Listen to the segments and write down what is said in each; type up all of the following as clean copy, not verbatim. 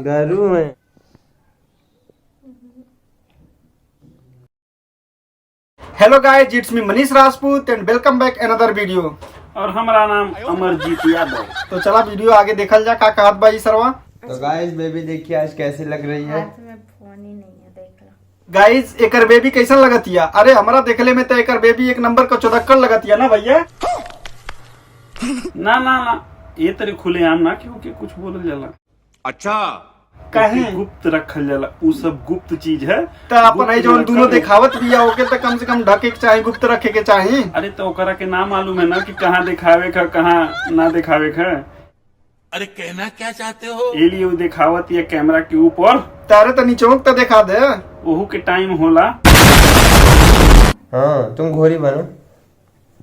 घरू में। Hello guys, it's me Manish Rajput and welcome back another video. और हमारा नाम अमरजीत यादव। तो चला वीडियो आगे देखल जा का कहत भाई सरवा। तो गाइस बेबी देखिए आज कैसी लग रही है। हाथ में फोन ही नहीं है, देख लो। गाइस एकर बेबी कैसन लगतिया? अरे हमारा देखले में तो एकर बेबी एक नंबर का चौधक्कर लगतिया ना भैया। ना ना ना, ये तेरे खुले आम ना क्योंकि कुछ बोलल जाला। अच्छा काहे? गुप्त रखल जाला, उ सब गुप्त चीज है। तो अपन है जोन दोनों दिखावत भी है ओके तो कम से कम ढके के चाहे, गुप्त रखे के चाहे। अरे तो ओकरा के ना मालूम है ना कि कहाँ दिखावे का कहाँ ना दिखावे का। अरे कहना क्या चाहते हो? ये लिए उ दिखावत या कैमरा के ऊपर तारे तो नीचोक तो दिखा दे। ओहू के टाइम होला। हाँ तुम घोड़ी बनो।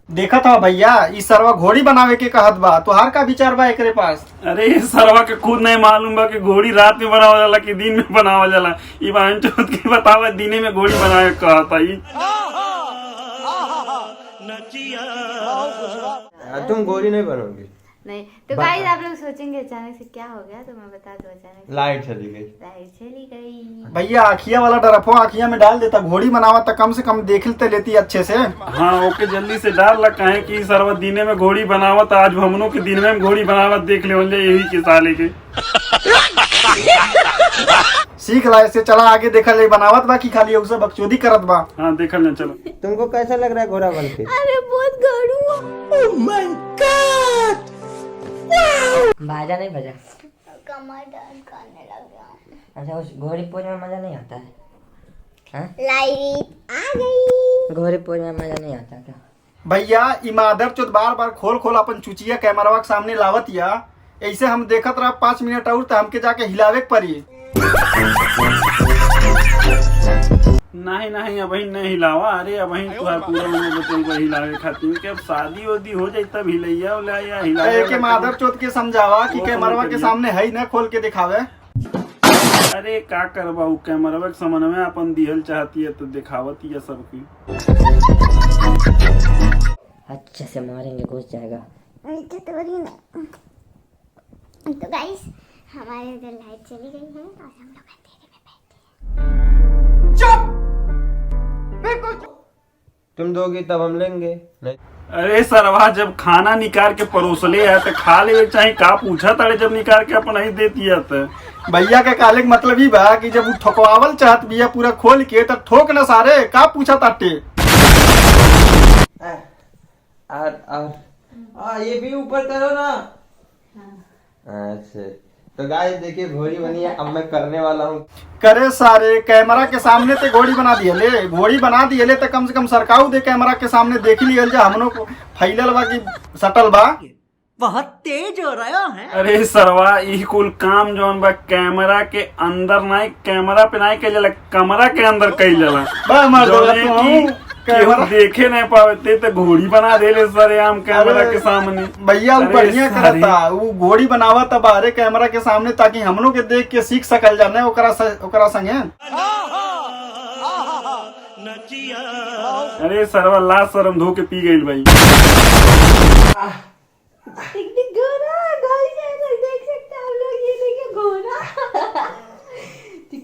देखा था भैया, इस सरवा घोड़ी बनावे के कहत बा, तुहार का विचार बा एकरे पास? अरे ये सरवा के खुद नहीं मालूम बा कि घोड़ी रात में बनावल जाला कि दिन में बनावल जाला। ई बहन चोद के बतावा दिने में घोड़ी बनावे कहता ई। तुम घोड़ी नहीं बनोगी। नहीं तो गाइस आप लोग सोचेंगे अचानक से क्या हो गया, तो मैं बता दूं अचानक लाइट चली गई। लाइट चली गई। भैया आखिया वाला डरफो आखिया में डाल देता, घोड़ी बनावा तो कम से कम देख लेते लेती अच्छे से। हाँ ओके जल्दी से डाल लग कहे कि सरवा दिने में घोड़ी बनावत, आज हमनों के दिन में घोड़ी बनावत देख ले यही के साले के। सीख ला ऐसे, चला आगे देखा ले बनावत बा की खाली उसे बकचोदी करत बा। हाँ देखल ना, चलो। तुमको कैसा लग रहा है घोड़ा बन के? अरे बहुत गाड़ू बाजा नहीं बजा। कमर दर्द करने लग गया। अच्छा उस घोड़ी पोज में मजा नहीं आता है? हाँ? लाइट आ गई। घोड़ी पोज में मजा नहीं आता क्या? भैया इमादर चौथ बार बार खोल खोल अपन चुचिया कैमरा के सामने लावत या, ऐसे हम देखत रहा 5 मिनट और तो हमके जाके हिलावे के पड़ी। नहीं नहीं अभी नहीं हिलावा। अरे अभी तुहार पूरा मैंने बतल हिलावे खातिर के अब शादी वादी हो जाई तब हिलैया उला या हिलावे के मादर चौथ के समझावा कि कैमरा के सामने है ना खोल के दिखावे। अरे का करबा उ कैमरा के सामने में अपन दिहल चाहती है तो दिखावत या सबकी। अच्छे से मारेंगे घुस जाएगा। तो गाइस हमारे इधर लाइट चली गई है और हम लोग अंधेरे में बैठे हैं। तुम दोगी तब हम लेंगे नहीं। अरे सरवा जब खाना निकाल के परोसले है तो खा ले चाहे का पूछा तारे जब निकाल के अपन ही देती है तो। भैया का काले के मतलब ही बा कि जब वो ठोकवावल चाहत बिया पूरा खोल के तब ठोक न सारे का पूछा ताटे। और ये भी ऊपर करो ना। अच्छा तो गाइस देखिए घोड़ी बनी है, अब मैं करने वाला हूँ। करे सारे कैमरा के सामने ते घोड़ी बना दिए ले, घोड़ी बना दिए ले तो कम से कम सरकाऊ दे कैमरा के सामने देख लियल जा हमनों को फैलल बा की सटल बा। बहुत तेज हो रहा है। अरे सरवा ई कुल काम जौन बा कैमरा के अंदर नहीं, कैमरा पे नहीं कइल जाला, कमरा के अंदर कइल जाला। बा मार दो जौने कि केहू देखे नहीं पावते तो घोड़ी बना देले सरे आम कैमरा के सामने। भैया वो अरे बढ़िया सारी- करता, वो घोड़ी बनावा तब बाहरे कैमरा के सामने ताकि हम लोग के देख के सीख सकल जाने ओकरा संगे। अरे सरवा ला शरम धो के पी गई भाई। देख सकते हैं हम लोग, ये देखिए घोड़ा।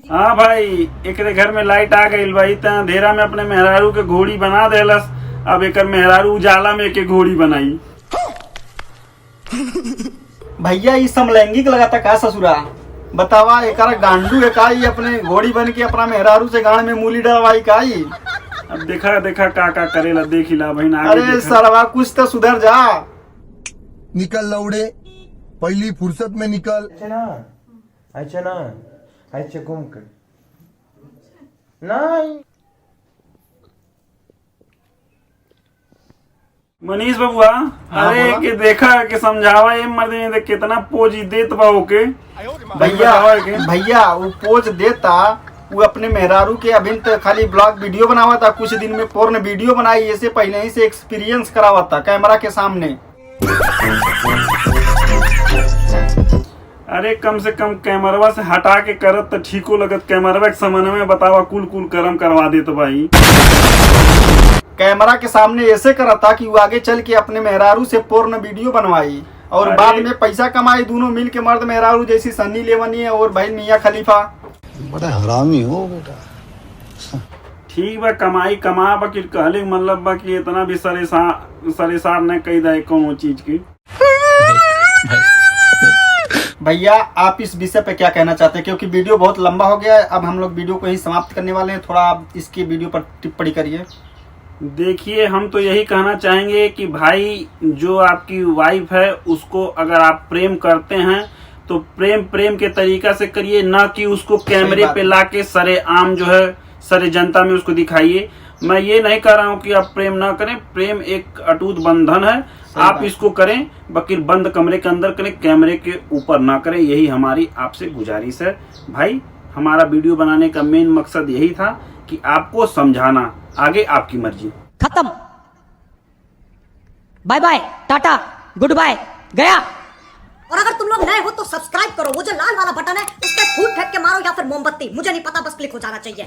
हाँ भाई एकरे घर में लाइट आ गई भाई त अंधेरा में अपने मेहरारू के घोड़ी बना देलस। अब एकर मेहरारू उजाला में के घोड़ी बनाई। भैया ये समलैंगिक लगाता का ससुरा? बतावा एकरा गांडू है का? ये अपने घोड़ी बन के अपना मेहरारू से गाड़ में मूली डलवाई का? अब देखा देखा का करेला देख ला बहन आगे अरे देखा। सरवा कुछ तो सुधर जा। निकल लौड़े, पहली फुर्सत में निकल। अच्छा ना अच्छा घूम कर नहीं। मनीष बबुआ अरे बोला? के देखा के समझावा ये मर्द ने देख कितना पोजी देत बा ओके। भैया वो पोज देता, वो अपने मेहरारू के अभी तो खाली ब्लॉग वीडियो बनावा था, कुछ दिन में पोर्न वीडियो बनाई, ऐसे पहले ही से एक्सपीरियंस करावा था कैमरा के सामने। अरे कम से कम कैमरवा से हटा के करत तो ठीको लगत। कैमरवा के सामने में बतावा कुल कुल करम करवा देत भाई। कैमरा के सामने ऐसे करा था कि वो आगे चल के अपने मेहरारू से पोर्न वीडियो बनवाई। और अरे। बाद में पैसा कमाए दोनों मिल के मर्द मेहरारू, जैसी सन्नी लेवनी और भाई मियाँ खलीफा। बड़ा हरामी हो बेटा। ठीक बा, कमाई कमा बाकी कहले मतलब बा कि इतना भी सरेसार न कही दे कोनो चीज की। भैया आप इस विषय पे क्या कहना चाहते हैं, क्योंकि वीडियो बहुत लंबा हो गया है, अब हम लोग वीडियो को ही समाप्त करने वाले हैं, थोड़ा आप इसकी वीडियो पर टिप्पणी करिए। देखिए, हम तो यही कहना चाहेंगे कि भाई जो आपकी वाइफ है उसको अगर आप प्रेम करते हैं तो प्रेम के तरीका से करिए, ना कि उसको कैमरे पे लाके सरेआम जो है सारे जनता में उसको दिखाइए। मैं ये नहीं कह रहा हूँ कि आप प्रेम ना करें, प्रेम एक अटूट बंधन है, आप इसको करें, बाकी बंद कमरे के अंदर करें, कैमरे के ऊपर ना करें। यही हमारी आपसे गुजारिश है भाई। हमारा वीडियो बनाने का मेन मकसद यही था कि आपको समझाना, आगे आपकी मर्जी। खत्म, bye bye, tata, goodbye, गया। और अगर तुम लोग नए हो तो सब्सक्राइब करो, वो जो लाल वाला बटन है उस पर फूट फेंक के मारो या फिर मोमबत्ती, मुझे नहीं पता, बस क्लिक हो जाना चाहिए।